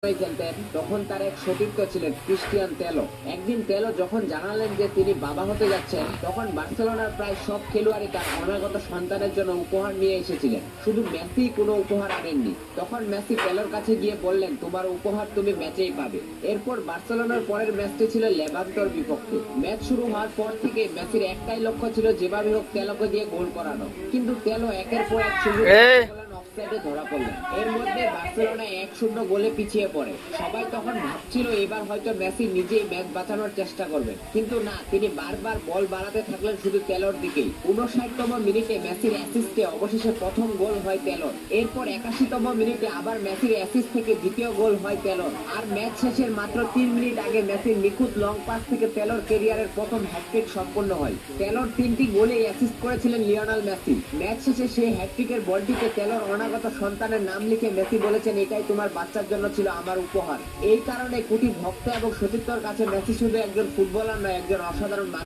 খেলতেন তখন তার এক সতীর্থ ছিলেন ক্রিস্টিয়ান তেলো। একদিন তেলো যখন জানালেন যে তিনি বাবা হতে যাচ্ছেন, তখন বার্সেলোনার প্রায় সব খেলোয়াড়ই তার অনাগত সন্তানের জন্য উপহার নিয়ে এসেছিলেন, শুধু মেসি কোনো উপহার আনেননি। তখন মেসি তেলোর কাছে গিয়ে বললেন, তোমার উপহার তুমি ম্যাচেই পাবে। এরপর বার্সেলোনার পরের ম্যাচটি ছিল লেভান্তের বিপক্ষে। ম্যাচ শুরু হওয়ার পর থেকে মেসির একটাই লক্ষ্য ছিল যেভাবে হোক তেলোকে দিয়ে গোল করানো, কিন্তু তেলো একের পর এক সুযোগ অফসাইডে ধরা পড়লেন। এর মধ্যে বার্সেলোনা 1-0 গোলে পিছিয়ে পড়ে। সবাই তখন ভাবছিল এবার হয়তো মেসি নিজেই ম্যাচ বাঁচানোর চেষ্টা করবেন, কিন্তু না, তিনি বারবার বল বাড়াতে থাকলেন শুধু তেলোর দিকেই। 59তম মিনিটে মেসির অ্যাসিস্টে অবশেষে প্রথম গোল হয় তেলোর। এরপর 81তম মিনিটে আবার মেসির অ্যাসিস্ট থেকে দ্বিতীয় গোল হয় তেলোর। আর ম্যাচ শেষের মাত্র 3 মিনিট আগে মেসির নিখুঁত লং পাস থেকে তেলোর ক্যারিয়ারের প্রথম হ্যাটট্রিক সম্পন্ন হয়। তেলোর 3টি গোলেই অ্যাসিস্ট করেছিলেন লিওনেল মেসি। ম্যাচ শেষে সেই হ্যাটট্রিকের বলটিতে তেলোর অনাগত সন্তানের নাম লিখে মেসি বলেছেন, এটাই তোমার বাচ্চার জন্য ছিল আমার উপহার। এই কারণে কোটি ভক্ত এবং সতীর্থর কাছে মেসি শুধু একজন ফুটবলার নয়, একজন অসাধারণ